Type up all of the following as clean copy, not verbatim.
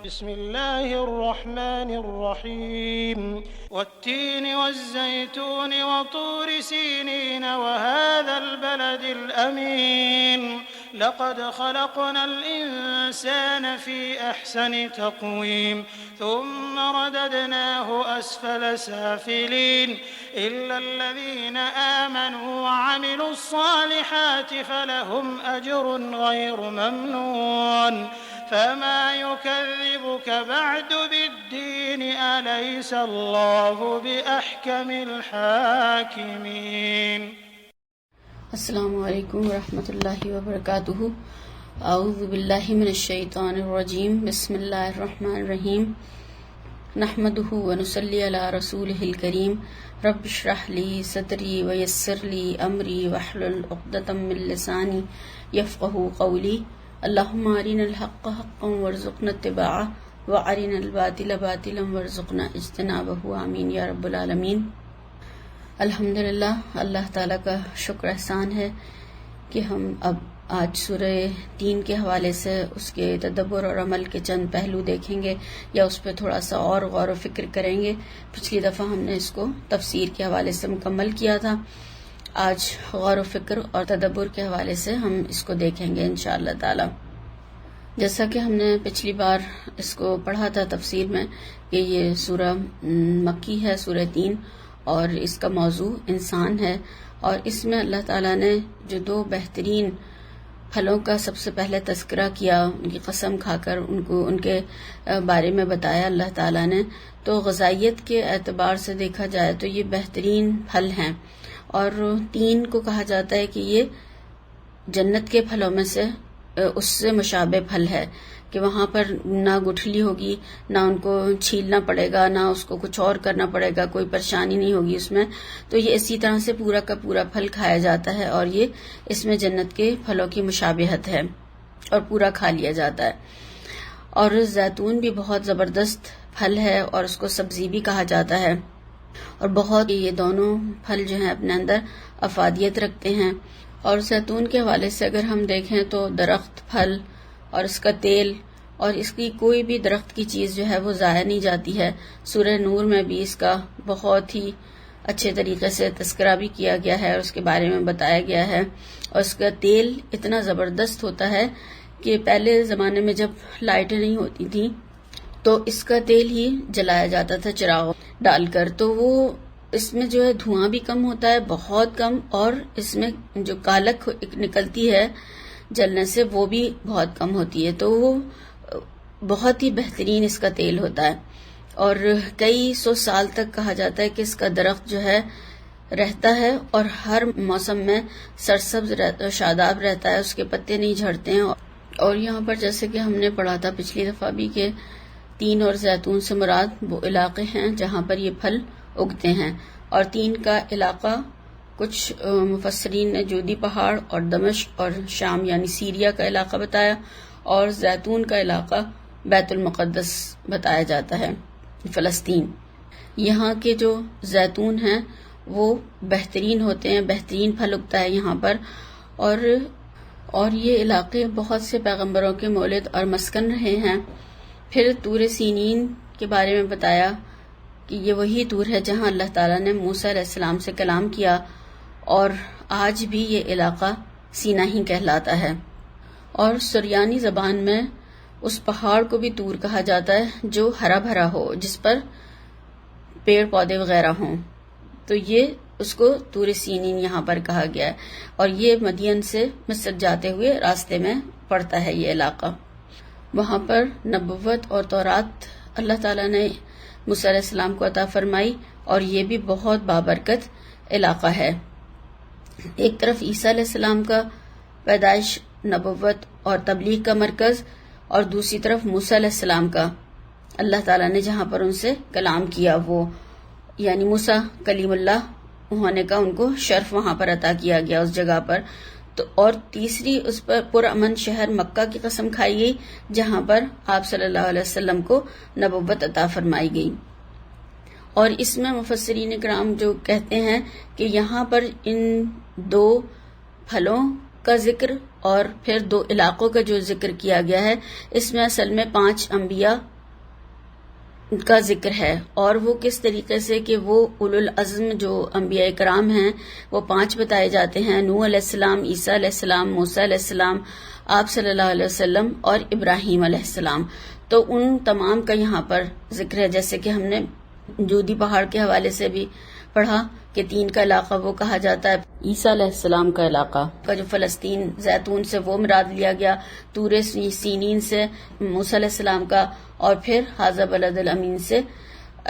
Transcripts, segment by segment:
بسم الله الرحمن الرحيم والتين والزيتون وطور سينين وهذا البلد الأمين لقد خلقنا الإنسان في أحسن تقويم ثم رددناه أسفل سافلين إلا الذين آمنوا وعملوا الصالحات فلهم أجر غير ممنون فما يكذبك بعد بالدين أليس الله بأحكم الحاكمين. السلام علیکم ورحمۃ اللہ وبرکاتہ. اعوذ باللہ من الشیطان الرجیم. بسم اللہ الرحمن الرحیم. نحمدہ ونصلی علی رسولہ الکریم. رب اشرح لی صدری ویسر لی امری واحلل عقدۃ من لسانی یفقہوا قولی. اللہم ارنا الحق حقا وارزقنا اتباعہ وارنا الباطل باطلا وارزقنا اجتنابہ. آمین یا رب العالمین. الحمدللہ، اللہ تعالیٰ کا شکر احسان ہے کہ ہم اب آج سورہ تین کے حوالے سے اس کے تدبر اور عمل کے چند پہلو دیکھیں گے یا اس پہ تھوڑا سا اور غور و فکر کریں گے. پچھلی دفعہ ہم نے اس کو تفسیر کے حوالے سے مکمل کیا تھا. آج غور و فکر اور تدبر کے حوالے سے ہم اس کو دیکھیں گے انشاءاللہ تعالی. جیسا کہ ہم نے پچھلی بار اس کو پڑھا تھا تفسیر میں کہ یہ سورہ مکی ہے، سورہ تین، اور اس کا موضوع انسان ہے. اور اس میں اللہ تعالیٰ نے جو دو بہترین پھلوں کا سب سے پہلے تذکرہ کیا، ان کی قسم کھا کر ان کے بارے میں بتایا اللہ تعالیٰ نے. تو غذائیت کے اعتبار سے دیکھا جائے تو یہ بہترین پھل ہیں، اور تین کو کہا جاتا ہے کہ یہ جنت کے پھلوں میں سے اس سے مشابہ پھل ہے کہ وہاں پر نہ گٹھلی ہوگی، نہ ان کو چھیلنا پڑے گا، نہ اس کو کچھ اور کرنا پڑے گا، کوئی پریشانی نہیں ہوگی اس میں. تو یہ اسی طرح سے پورا کا پورا پھل کھایا جاتا ہے، اور یہ اس میں جنت کے پھلوں کی مشابہت ہے اور پورا کھا لیا جاتا ہے. اور زیتون بھی بہت زبردست پھل ہے اور اس کو سبزی بھی کہا جاتا ہے، اور بہت یہ دونوں پھل جو ہیں اپنے اندر افادیت رکھتے ہیں. اور زیتون کے حوالے سے اگر ہم دیکھیں تو درخت، پھل اور اس کا تیل اور اس کی کوئی بھی درخت کی چیز جو ہے وہ ضائع نہیں جاتی ہے. سورہ نور میں بھی اس کا بہت ہی اچھے طریقے سے تذکرہ بھی کیا گیا ہے اور اس کے بارے میں بتایا گیا ہے. اور اس کا تیل اتنا زبردست ہوتا ہے کہ پہلے زمانے میں جب لائٹیں نہیں ہوتی تھیں تو اس کا تیل ہی جلایا جاتا تھا چراغ ڈال کر. تو وہ اس میں جو ہے دھواں بھی کم ہوتا ہے، بہت کم، اور اس میں جو کالک نکلتی ہے جلنے سے وہ بھی بہت کم ہوتی ہے. تو وہ بہت ہی بہترین اس کا تیل ہوتا ہے، اور کئی سو سال تک کہا جاتا ہے کہ اس کا درخت جو ہے رہتا ہے اور ہر موسم میں سرسبز شاداب رہتا ہے، اس کے پتے نہیں جھڑتے ہیں. اور یہاں پر جیسے کہ ہم نے پڑھا تھا پچھلی دفعہ بھی کہ تین اور زیتون سے مراد وہ علاقے ہیں جہاں پر یہ پھل اگتے ہیں. اور تین کا علاقہ کچھ مفسرین نے جودی پہاڑ اور دمشق اور شام یعنی سیریا کا علاقہ بتایا، اور زیتون کا علاقہ بیت المقدس بتایا جاتا ہے، فلسطین. یہاں کے جو زیتون ہیں وہ بہترین ہوتے ہیں، بہترین پھل اگتا ہے یہاں پر. اور یہ علاقے بہت سے پیغمبروں کے مولد اور مسکن رہے ہیں. پھر طور سینین کے بارے میں بتایا کہ یہ وہی طور ہے جہاں اللہ تعالیٰ نے موسیٰ علیہ السلام سے کلام کیا، اور آج بھی یہ علاقہ سینا ہی کہلاتا ہے. اور سریانی زبان میں اس پہاڑ کو بھی طور کہا جاتا ہے جو ہرا بھرا ہو، جس پر پیڑ پودے وغیرہ ہوں. تو یہ اس کو طور سینین یہاں پر کہا گیا ہے. اور یہ مدین سے مصر جاتے ہوئے راستے میں پڑتا ہے یہ علاقہ. وہاں پر نبوت اور تورات اللہ تعالیٰ نے موسیٰ علیہ السلام کو عطا فرمائی، اور یہ بھی بہت بابرکت علاقہ ہے. ایک طرف عیسیٰ علیہ السلام کا پیدائش، نبوت اور تبلیغ کا مرکز، اور دوسری طرف موسیٰ علیہ السلام کا اللہ تعالیٰ نے جہاں پر ان سے کلام کیا، وہ یعنی موسیٰ کلیم اللہ ہونے کا ان کو شرف وہاں پر عطا کیا گیا اس جگہ پر. تو اور تیسری اس پر پرامن شہر مکہ کی قسم کھائی گئی جہاں پر آپ صلی اللہ علیہ وسلم کو نبوت عطا فرمائی گئی. اور اس میں مفسرین کرام جو کہتے ہیں کہ یہاں پر ان دو پھلوں کا ذکر اور پھر 2 علاقوں کا جو ذکر کیا گیا ہے، اس میں اصل میں 5 انبیاء کا ذکر ہے، اور وہ کس طریقے سے کہ وہ اولو العزم جو انبیاء کرام ہیں وہ 5 بتائے جاتے ہیں، نوح علیہ السلام، عیسیٰ علیہ السلام، موسیٰ علیہ السلام، آپ صلی اللہ علیہ وسلم اور ابراہیم علیہ السلام. تو ان تمام کا یہاں پر ذکر ہے، جیسے کہ ہم نے جودی پہاڑ کے حوالے سے بھی پڑھا کہ 3 کا علاقہ وہ کہا جاتا ہے عیسیٰ علیہ السلام کا علاقہ کا جو فلسطین زیتون سے وہ مراد لیا گیا، طور سینین سے موسیٰ علیہ السلام کا، اور پھر ھذا بلد الامین سے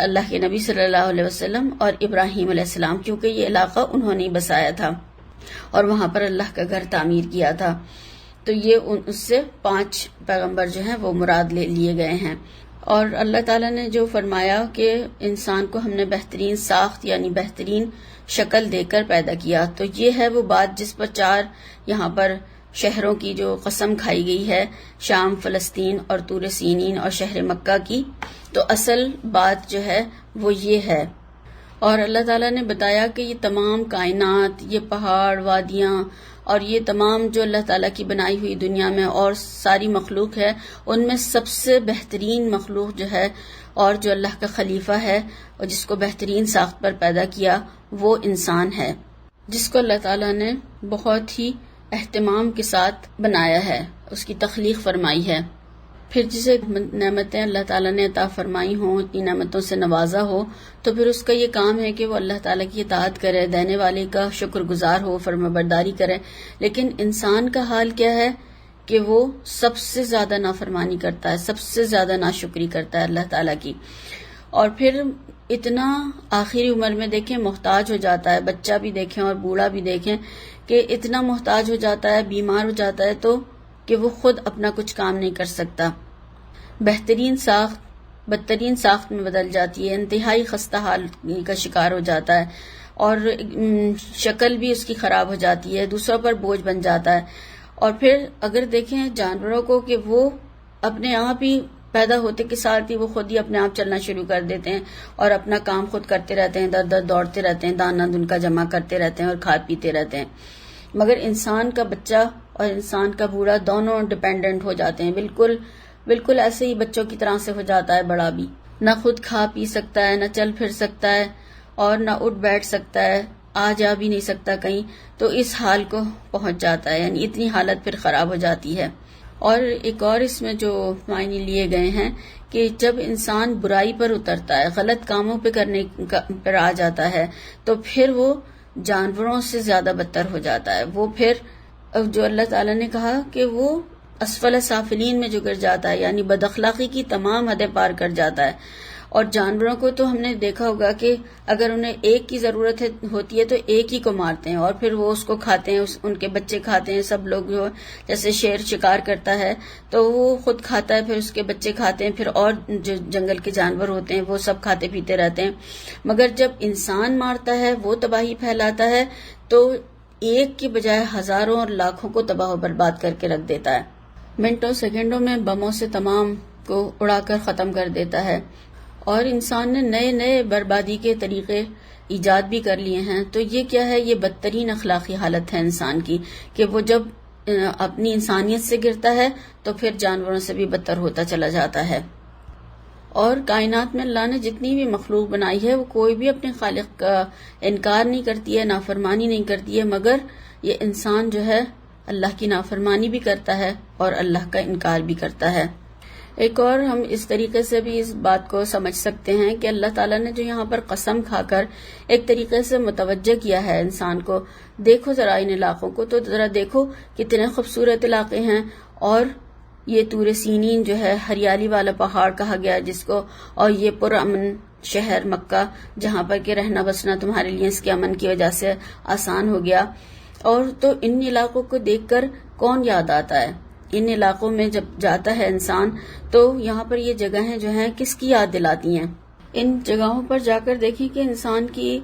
اللہ کے نبی صلی اللہ علیہ وسلم اور ابراہیم علیہ السلام، کیونکہ یہ علاقہ انہوں نے بسایا تھا اور وہاں پر اللہ کا گھر تعمیر کیا تھا. تو یہ اس سے 5 پیغمبر جو ہیں وہ مراد لے لیے گئے ہیں. اور اللہ تعالیٰ نے جو فرمایا کہ انسان کو ہم نے بہترین ساخت یعنی بہترین شکل دے کر پیدا کیا، تو یہ ہے وہ بات جس پر 4 یہاں پر شہروں کی جو قسم کھائی گئی ہے، شام، فلسطین اور طور سینین اور شہر مکہ کی. تو اصل بات جو ہے وہ یہ ہے. اور اللہ تعالیٰ نے بتایا کہ یہ تمام کائنات، یہ پہاڑ، وادیاں اور یہ تمام جو اللہ تعالیٰ کی بنائی ہوئی دنیا میں اور ساری مخلوق ہے، ان میں سب سے بہترین مخلوق جو ہے اور جو اللہ کا خلیفہ ہے اور جس کو بہترین ساخت پر پیدا کیا، وہ انسان ہے، جس کو اللہ تعالیٰ نے بہت ہی اہتمام کے ساتھ بنایا ہے، اس کی تخلیق فرمائی ہے. پھر جسے نعمتیں اللہ تعالیٰ نے عطا فرمائی ہوں، اتنی نعمتوں سے نوازا ہو، تو پھر اس کا یہ کام ہے کہ وہ اللہ تعالیٰ کی اطاعت کرے، دینے والے کا شکر گزار ہو، فرمانبرداری کرے. لیکن انسان کا حال کیا ہے کہ وہ سب سے زیادہ نافرمانی کرتا ہے، سب سے زیادہ ناشکری کرتا ہے اللہ تعالیٰ کی. اور پھر اتنا آخری عمر میں دیکھیں محتاج ہو جاتا ہے، بچہ بھی دیکھیں اور بوڑھا بھی دیکھیں کہ اتنا محتاج ہو جاتا ہے، بیمار ہو جاتا ہے تو کہ وہ خود اپنا کچھ کام نہیں کر سکتا. بہترین ساخت بدترین ساخت میں بدل جاتی ہے، انتہائی خستہ حال کا شکار ہو جاتا ہے، اور شکل بھی اس کی خراب ہو جاتی ہے، دوسروں پر بوجھ بن جاتا ہے. اور پھر اگر دیکھیں جانوروں کو کہ وہ اپنے آپ ہی پیدا ہوتے کے ساتھ ہی وہ خود ہی اپنے آپ چلنا شروع کر دیتے ہیں اور اپنا کام خود کرتے رہتے ہیں، در در دوڑتے رہتے ہیں، دانا دن کا جمع کرتے رہتے ہیں اور کھا پیتے رہتے ہیں. مگر انسان کا بچہ اور انسان کا بوڑھا دونوں ڈیپینڈنٹ ہو جاتے ہیں، بالکل ایسے ہی بچوں کی طرح سے ہو جاتا ہے. بڑا بھی نہ خود کھا پی سکتا ہے، نہ چل پھر سکتا ہے، اور نہ اٹھ بیٹھ سکتا ہے، آ جا بھی نہیں سکتا کہیں. تو اس حال کو پہنچ جاتا ہے، یعنی اتنی حالت پھر خراب ہو جاتی ہے. اور ایک اور اس میں جو معنی لیے گئے ہیں کہ جب انسان برائی پر اترتا ہے، غلط کاموں پہ کرنے پر آ جاتا ہے، تو پھر وہ جانوروں سے زیادہ بدتر ہو جاتا ہے. وہ پھر جو اللہ تعالیٰ نے کہا کہ وہ اسفل سافلین میں جو گر جاتا ہے، یعنی بد اخلاقی کی تمام حدیں پار کر جاتا ہے. اور جانوروں کو تو ہم نے دیکھا ہوگا کہ اگر انہیں ایک کی ضرورت ہوتی ہے تو ایک ہی کو مارتے ہیں اور پھر وہ اس کو کھاتے ہیں، ان کے بچے کھاتے ہیں. سب لوگ جو جیسے شیر شکار کرتا ہے تو وہ خود کھاتا ہے، پھر اس کے بچے کھاتے ہیں، پھر اور جو جنگل کے جانور ہوتے ہیں وہ سب کھاتے پیتے رہتے ہیں. مگر جب انسان مارتا ہے، وہ تباہی پھیلاتا ہے، تو ایک کی بجائے ہزاروں اور لاکھوں کو تباہ و برباد کر کے رکھ دیتا ہے. منٹوں سیکنڈوں میں بموں سے تمام کو اڑا کر ختم کر دیتا ہے. اور انسان نے نئے نئے بربادی کے طریقے ایجاد بھی کر لیے ہیں. تو یہ کیا ہے؟ یہ بدترین اخلاقی حالت ہے انسان کی کہ وہ جب اپنی انسانیت سے گرتا ہے تو پھر جانوروں سے بھی بدتر ہوتا چلا جاتا ہے. اور کائنات میں اللہ نے جتنی بھی مخلوق بنائی ہے وہ کوئی بھی اپنے خالق کا انکار نہیں کرتی ہے، نافرمانی نہیں کرتی ہے، مگر یہ انسان جو ہے اللہ کی نافرمانی بھی کرتا ہے اور اللہ کا انکار بھی کرتا ہے. ایک اور ہم اس طریقے سے بھی اس بات کو سمجھ سکتے ہیں کہ اللہ تعالیٰ نے جو یہاں پر قسم کھا کر ایک طریقے سے متوجہ کیا ہے انسان کو، دیکھو ذرا ان علاقوں کو، تو ذرا دیکھو کتنے خوبصورت علاقے ہیں. اور یہ طور سینین جو ہے ہریالی والا پہاڑ کہا گیا جس کو، اور یہ پرامن شہر مکہ جہاں پر کہ رہنا بسنا تمہارے لیے اس کے امن کی وجہ سے آسان ہو گیا. اور تو ان علاقوں کو دیکھ کر کون یاد آتا ہے؟ ان علاقوں میں جب جاتا ہے انسان تو یہاں پر یہ جگہیں جو ہیں کس کی یاد دلاتی ہیں؟ ان جگہوں پر جا کر دیکھیں کہ انسان کی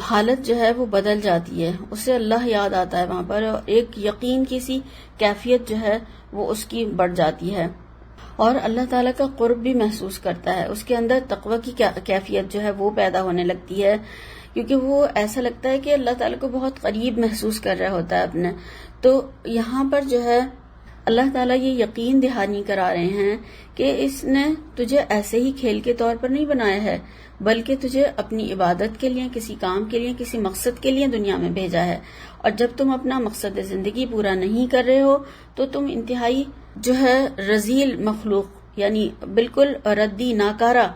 حالت جو ہے وہ بدل جاتی ہے، اسے اللہ یاد آتا ہے وہاں پر، اور ایک یقین کی سی کیفیت جو ہے وہ اس کی بڑھ جاتی ہے، اور اللہ تعالیٰ کا قرب بھی محسوس کرتا ہے. اس کے اندر تقوی کی کیفیت جو ہے وہ پیدا ہونے لگتی ہے، کیونکہ وہ ایسا لگتا ہے کہ اللہ تعالیٰ کو بہت قریب محسوس کر رہا ہوتا ہے اپنے. تو یہاں پر جو ہے اللہ تعالیٰ یہ یقین دہانی کرا رہے ہیں کہ اس نے تجھے ایسے ہی کھیل کے طور پر نہیں بنایا ہے، بلکہ تجھے اپنی عبادت کے لیے، کسی کام کے لیے، کسی مقصد کے لیے دنیا میں بھیجا ہے. اور جب تم اپنا مقصد زندگی پورا نہیں کر رہے ہو تو تم انتہائی جو ہے رذیل مخلوق، یعنی بالکل ردی ناکارہ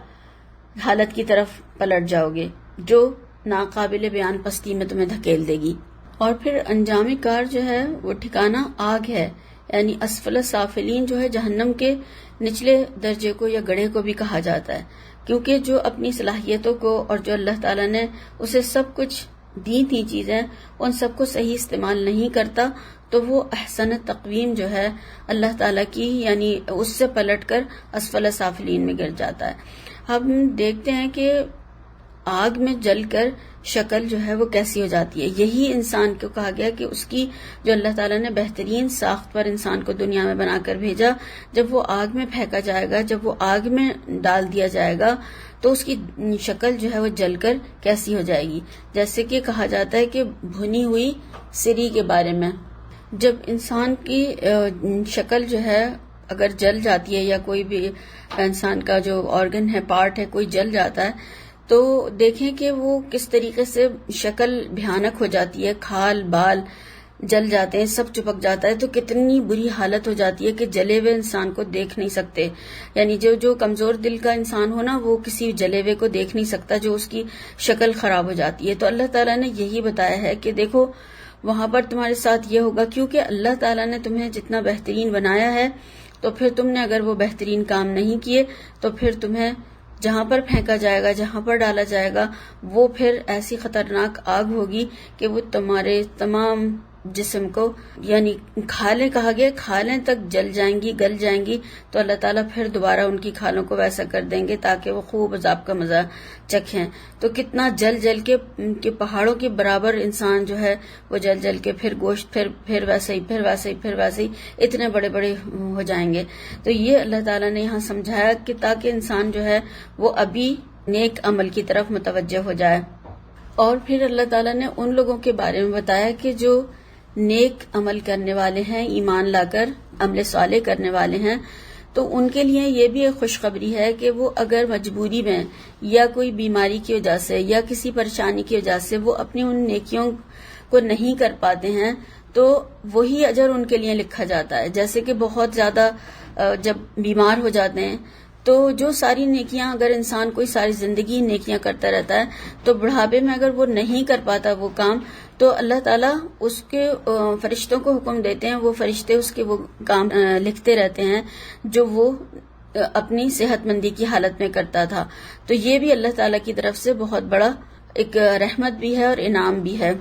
حالت کی طرف پلٹ جاؤ گے جو ناقابل بیان پستی میں تمہیں دھکیل دے گی. اور پھر انجام کار جو ہے وہ ٹھکانہ آگ ہے، یعنی اسفل سافلین جو ہے جہنم کے نچلے درجے کو یا گڑھے کو بھی کہا جاتا ہے، کیونکہ جو اپنی صلاحیتوں کو اور جو اللہ تعالیٰ نے اسے سب کچھ دی تھی چیزیں، ان سب کو صحیح استعمال نہیں کرتا تو وہ احسن تقویم جو ہے اللہ تعالیٰ کی، یعنی اس سے پلٹ کر اسفل سافلین میں گر جاتا ہے. ہم دیکھتے ہیں کہ آگ میں جل کر شکل جو ہے وہ کیسی ہو جاتی ہے. یہی انسان کو کہا گیا کہ اس کی جو اللہ تعالیٰ نے بہترین ساخت پر انسان کو دنیا میں بنا کر بھیجا، جب وہ آگ میں پھینکا جائے گا، جب وہ آگ میں ڈال دیا جائے گا تو اس کی شکل جو ہے وہ جل کر کیسی ہو جائے گی. جیسے کہ کہا جاتا ہے کہ بھنی ہوئی سری کے بارے میں، جب انسان کی شکل جو ہے اگر جل جاتی ہے یا کوئی بھی انسان کا جو آرگن ہے، پارٹ ہے، کوئی جل جاتا ہے تو دیکھیں کہ وہ کس طریقے سے شکل بھیانک ہو جاتی ہے، کھال بال جل جاتے ہیں، سب چپک جاتا ہے، تو کتنی بری حالت ہو جاتی ہے کہ جلے ہوئے انسان کو دیکھ نہیں سکتے. یعنی جو کمزور دل کا انسان ہو نا، وہ کسی جلے ہوئے کو دیکھ نہیں سکتا جو اس کی شکل خراب ہو جاتی ہے. تو اللہ تعالیٰ نے یہی بتایا ہے کہ دیکھو وہاں پر تمہارے ساتھ یہ ہوگا، کیونکہ اللہ تعالیٰ نے تمہیں جتنا بہترین بنایا ہے تو پھر تم نے اگر وہ بہترین کام نہیں کیے تو پھر تمہیں جہاں پر پھینکا جائے گا، جہاں پر ڈالا جائے گا، وہ پھر ایسی خطرناک آگ ہوگی کہ وہ تمہارے تمام جسم کو، یعنی کھالیں کہا گیا، کھالیں تک جل جائیں گی، گل جائیں گی. تو اللہ تعالیٰ پھر دوبارہ ان کی کھالوں کو ویسا کر دیں گے تاکہ وہ خوب عذاب کا مزہ چکھیں. تو کتنا جل جل کے پہاڑوں کے برابر انسان جو ہے وہ جل جل کے پھر گوشت پھر ویسے ہی پھر ویسے ہی پھر ویسے ہی اتنے بڑے بڑے ہو جائیں گے. تو یہ اللہ تعالیٰ نے یہاں سمجھایا کہ تاکہ انسان جو ہے وہ ابھی نیک عمل کی طرف متوجہ ہو جائے. اور پھر اللہ تعالیٰ نے ان لوگوں کے بارے میں بتایا کہ جو نیک عمل کرنے والے ہیں، ایمان لا کر عمل صالح کرنے والے ہیں، تو ان کے لیے یہ بھی ایک خوشخبری ہے کہ وہ اگر مجبوری میں یا کوئی بیماری کی وجہ سے یا کسی پریشانی کی وجہ سے وہ اپنی ان نیکیوں کو نہیں کر پاتے ہیں تو وہی اجر ان کے لیے لکھا جاتا ہے. جیسے کہ بہت زیادہ جب بیمار ہو جاتے ہیں تو جو ساری نیکیاں اگر انسان کوئی ساری زندگی نیکیاں کرتا رہتا ہے تو بڑھاپے میں اگر وہ نہیں کر پاتا وہ کام، تو اللہ تعالیٰ اس کے فرشتوں کو حکم دیتے ہیں، وہ فرشتے اس کے وہ کام لکھتے رہتے ہیں جو وہ اپنی صحت مندی کی حالت میں کرتا تھا. تو یہ بھی اللہ تعالیٰ کی طرف سے بہت بڑا ایک رحمت بھی ہے اور انعام بھی ہے.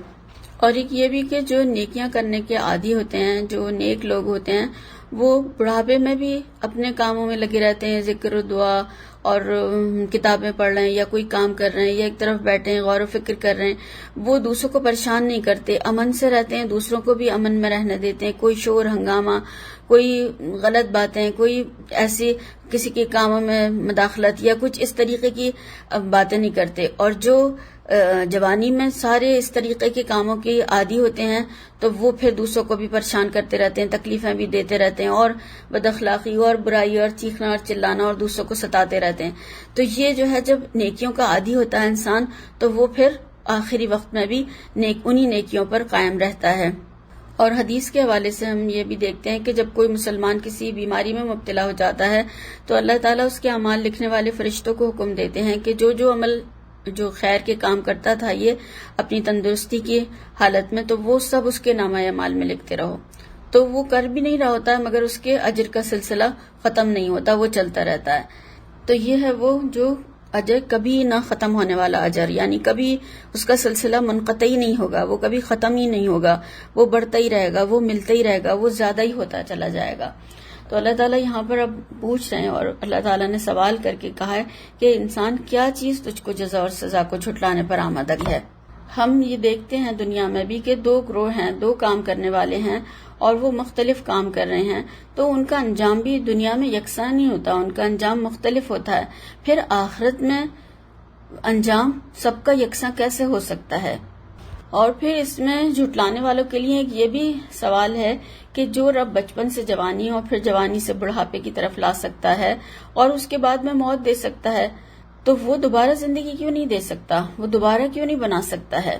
اور ایک یہ بھی کہ جو نیکیاں کرنے کے عادی ہوتے ہیں، جو نیک لوگ ہوتے ہیں، وہ بڑھاپے میں بھی اپنے کاموں میں لگے رہتے ہیں، ذکر و دعا اور کتابیں پڑھ رہے ہیں یا کوئی کام کر رہے ہیں یا ایک طرف بیٹھے ہیں غور و فکر کر رہے ہیں. وہ دوسروں کو پریشان نہیں کرتے، امن سے رہتے ہیں، دوسروں کو بھی امن میں رہنے دیتے ہیں. کوئی شور ہنگامہ، کوئی غلط باتیں، کوئی ایسی کسی کے کاموں میں مداخلت یا کچھ اس طریقے کی باتیں نہیں کرتے. اور جو جوانی میں سارے اس طریقے کے کاموں کے عادی ہوتے ہیں تو وہ پھر دوسروں کو بھی پریشان کرتے رہتے ہیں، تکلیفیں بھی دیتے رہتے ہیں اور بد اخلاقی اور برائی اور چیخنا اور چلانا اور دوسروں کو ستاتے رہتے ہیں. تو یہ جو ہے جب نیکیوں کا عادی ہوتا ہے انسان تو وہ پھر آخری وقت میں بھی انہی نیکیوں پر قائم رہتا ہے. اور حدیث کے حوالے سے ہم یہ بھی دیکھتے ہیں کہ جب کوئی مسلمان کسی بیماری میں مبتلا ہو جاتا ہے تو اللہ تعالیٰ اس کے اعمال لکھنے والے فرشتوں کو حکم دیتے ہیں کہ جو عمل جو خیر کے کام کرتا تھا یہ اپنی تندرستی کی حالت میں، تو وہ سب اس کے نامہ اعمال میں لکھتے رہو. تو وہ کر بھی نہیں رہا ہوتا ہے مگر اس کے اجر کا سلسلہ ختم نہیں ہوتا، وہ چلتا رہتا ہے. تو یہ ہے وہ جو اجر کبھی نہ ختم ہونے والا اجر، یعنی کبھی اس کا سلسلہ منقطع ہی نہیں ہوگا، وہ کبھی ختم ہی نہیں ہوگا، وہ بڑھتا ہی رہے گا، وہ ملتا ہی رہے گا، وہ زیادہ ہی ہوتا چلا جائے گا. تو اللہ تعالیٰ یہاں پر اب پوچھ رہے ہیں اور اللہ تعالیٰ نے سوال کر کے کہا ہے کہ انسان کیا چیز تجھ کو جزا اور سزا کو جھٹلانے پر آمادہ ہے. ہم یہ دیکھتے ہیں دنیا میں بھی کہ دو گروہ ہیں، دو کام کرنے والے ہیں اور وہ مختلف کام کر رہے ہیں، تو ان کا انجام بھی دنیا میں یکساں نہیں ہوتا، ان کا انجام مختلف ہوتا ہے. پھر آخرت میں انجام سب کا یکساں کیسے ہو سکتا ہے؟ اور پھر اس میں جھٹلانے والوں کے لیے ایک یہ بھی سوال ہے کہ جو رب بچپن سے جوانی اور پھر جوانی سے بڑھاپے کی طرف لا سکتا ہے اور اس کے بعد میں موت دے سکتا ہے، تو وہ دوبارہ زندگی کیوں نہیں دے سکتا، وہ دوبارہ کیوں نہیں بنا سکتا ہے؟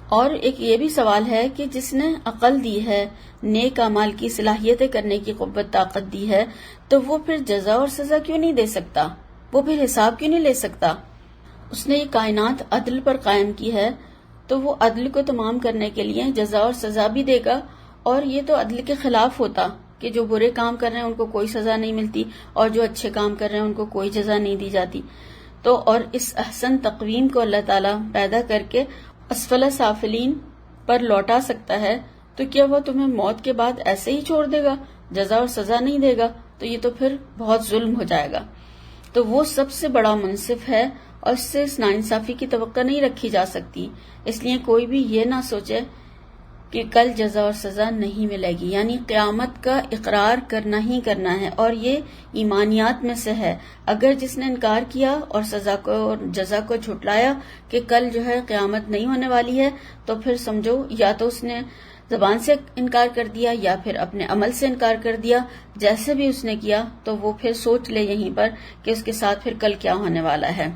اور ایک یہ بھی سوال ہے کہ جس نے عقل دی ہے، نیک اعمال کی صلاحیتیں کرنے کی قوت طاقت دی ہے، تو وہ پھر جزا اور سزا کیوں نہیں دے سکتا، وہ پھر حساب کیوں نہیں لے سکتا؟ اس نے یہ کائنات عدل پر قائم کی ہے، تو وہ عدل کو تمام کرنے کے لیے جزا اور سزا بھی دے گا، اور یہ تو عدل کے خلاف ہوتا کہ جو برے کام کر رہے ہیں ان کو کوئی سزا نہیں ملتی اور جو اچھے کام کر رہے ہیں ان کو کوئی جزا نہیں دی جاتی۔ تو اور اس احسن تقویم کو اللہ تعالیٰ پیدا کر کے اسفل سافلین پر لوٹا سکتا ہے، تو کیا وہ تمہیں موت کے بعد ایسے ہی چھوڑ دے گا، جزا اور سزا نہیں دے گا؟ تو یہ تو پھر بہت ظلم ہو جائے گا۔ تو وہ سب سے بڑا منصف ہے اور اس سے اس ناانصافی کی توقع نہیں رکھی جا سکتی، اس لیے کوئی بھی یہ نہ سوچے کہ کل جزا اور سزا نہیں ملے گی، یعنی قیامت کا اقرار کرنا ہی کرنا ہے، اور یہ ایمانیات میں سے ہے۔ اگر جس نے انکار کیا اور سزا کو اور جزا کو جھٹلایا کہ کل جو ہے قیامت نہیں ہونے والی ہے، تو پھر سمجھو یا تو اس نے زبان سے انکار کر دیا یا پھر اپنے عمل سے انکار کر دیا، جیسے بھی اس نے کیا، تو وہ پھر سوچ لے یہیں پر کہ اس کے ساتھ پھر کل کیا ہونے والا ہے۔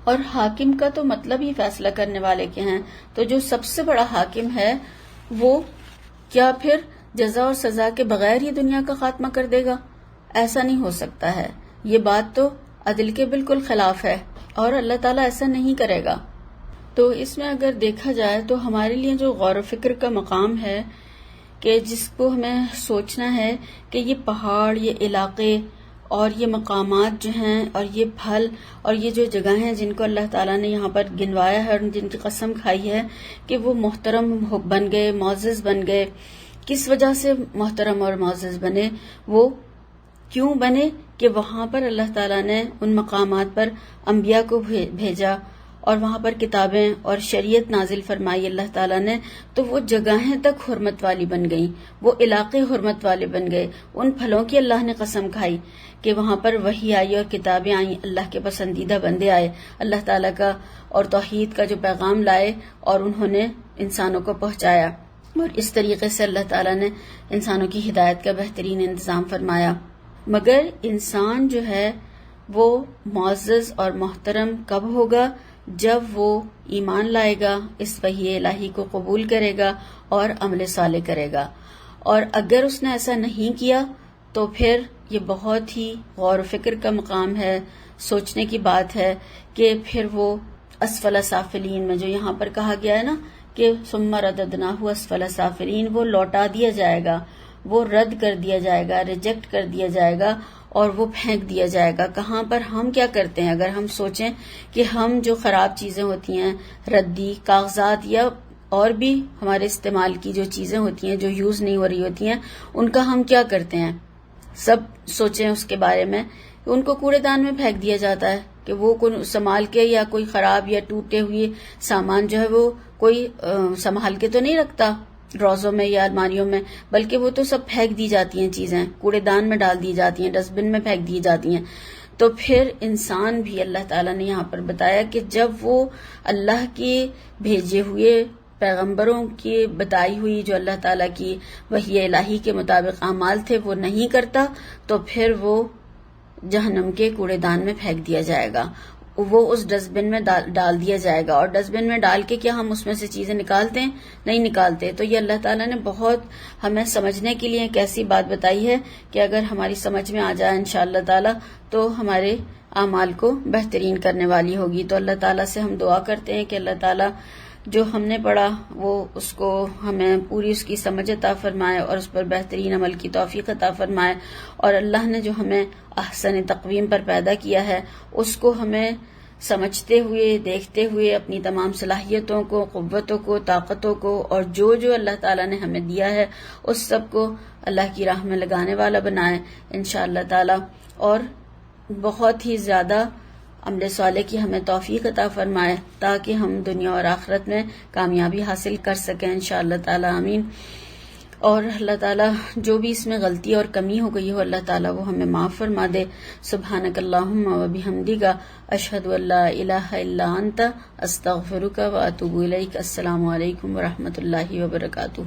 اور حاکم کا تو مطلب ہی فیصلہ کرنے والے کے ہیں، تو جو سب سے بڑا حاکم ہے وہ کیا پھر جزا اور سزا کے بغیر ہی دنیا کا خاتمہ کر دے گا؟ ایسا نہیں ہو سکتا ہے، یہ بات تو عدل کے بالکل خلاف ہے، اور اللہ تعالیٰ ایسا نہیں کرے گا۔ تو اس میں اگر دیکھا جائے تو ہمارے لیے جو غور و فکر کا مقام ہے کہ جس کو ہمیں سوچنا ہے کہ یہ پہاڑ، یہ علاقے اور یہ مقامات جو ہیں اور یہ پھل اور یہ جو جگہ ہیں جن کو اللہ تعالیٰ نے یہاں پر گنوایا ہے اور جن کی قسم کھائی ہے کہ وہ محترم بن گئے، معزز بن گئے، کس وجہ سے محترم اور معزز بنے؟ وہ کیوں بنے کہ وہاں پر اللہ تعالیٰ نے ان مقامات پر انبیاء کو بھیجا اور وہاں پر کتابیں اور شریعت نازل فرمائی اللہ تعالیٰ نے، تو وہ جگہیں تک حرمت والی بن گئیں، وہ علاقے حرمت والے بن گئے۔ ان پھلوں کی اللہ نے قسم کھائی کہ وہاں پر وحی آئی اور کتابیں آئیں، اللہ کے پسندیدہ بندے آئے، اللہ تعالیٰ کا اور توحید کا جو پیغام لائے اور انہوں نے انسانوں کو پہنچایا، اور اس طریقے سے اللہ تعالیٰ نے انسانوں کی ہدایت کا بہترین انتظام فرمایا۔ مگر انسان جو ہے وہ معزز اور محترم کب ہوگا؟ جب وہ ایمان لائے گا، اس وحی الہی کو قبول کرے گا اور عمل صالح کرے گا۔ اور اگر اس نے ایسا نہیں کیا تو پھر یہ بہت ہی غور و فکر کا مقام ہے، سوچنے کی بات ہے کہ پھر وہ اسفل سافلین میں جو یہاں پر کہا گیا ہے نا کہ ثم رددناہ اسفل سافلین، وہ لوٹا دیا جائے گا، وہ رد کر دیا جائے گا، ریجیکٹ کر دیا جائے گا اور وہ پھینک دیا جائے گا۔ کہاں پر؟ ہم کیا کرتے ہیں؟ اگر ہم سوچیں کہ ہم جو خراب چیزیں ہوتی ہیں، ردی کاغذات یا اور بھی ہمارے استعمال کی جو چیزیں ہوتی ہیں جو یوز نہیں ہو رہی ہوتی ہیں، ان کا ہم کیا کرتے ہیں؟ سب سوچیں اس کے بارے میں، ان کو کوڑے دان میں پھینک دیا جاتا ہے کہ وہ کوئی سنبھال کے، یا کوئی خراب یا ٹوٹے ہوئے سامان جو ہے وہ کوئی سنبھال کے تو نہیں رکھتا ڈرازوں میں یا الماریوں میں، بلکہ وہ تو سب پھینک دی جاتی ہیں، چیزیں کوڑے دان میں ڈال دی جاتی ہیں، ڈسٹ بن میں پھینک دی جاتی ہیں۔ تو پھر انسان بھی اللہ تعالیٰ نے یہاں پر بتایا کہ جب وہ اللہ کے بھیجے ہوئے پیغمبروں کی بتائی ہوئی جو اللہ تعالیٰ کی وحی الہی کے مطابق اعمال تھے وہ نہیں کرتا، تو پھر وہ جہنم کے کوڑے دان میں پھینک دیا جائے گا، وہ اس ڈسٹ بن میں ڈال دیا جائے گا۔ اور ڈسٹ بن میں ڈال کے کیا ہم اس میں سے چیزیں نکالتے ہیں؟ نہیں نکالتے۔ تو یہ اللہ تعالیٰ نے بہت ہمیں سمجھنے کے لیے ایک ایسی بات بتائی ہے کہ اگر ہماری سمجھ میں آ جائے انشاءاللہ تعالیٰ تو ہمارے اعمال کو بہترین کرنے والی ہوگی۔ تو اللہ تعالیٰ سے ہم دعا کرتے ہیں کہ اللہ تعالیٰ جو ہم نے پڑھا وہ اس کو ہمیں پوری اس کی سمجھ عطا فرمائے اور اس پر بہترین عمل کی توفیق عطا فرمائے، اور اللہ نے جو ہمیں احسن تقویم پر پیدا کیا ہے اس کو ہمیں سمجھتے ہوئے، دیکھتے ہوئے اپنی تمام صلاحیتوں کو، قوتوں کو، طاقتوں کو، اور جو جو اللہ تعالیٰ نے ہمیں دیا ہے اس سب کو اللہ کی راہ میں لگانے والا بنائے انشاءاللہ تعالیٰ، اور بہت ہی زیادہ عمل صالح کی ہمیں توفیق عطا فرمائے تاکہ ہم دنیا اور آخرت میں کامیابی حاصل کر سکیں انشاءاللہ تعالیٰ، آمین۔ اور اللہ تعالیٰ جو بھی اس میں غلطی اور کمی ہو گئی ہو اللہ تعالیٰ وہ ہمیں معاف فرما دے. سبحانک اللہم و بحمدک اشہد ان لا الہ الا انت استغفرک و اتوب الیک. السلام علیکم و رحمۃ اللہ وبرکاتہ.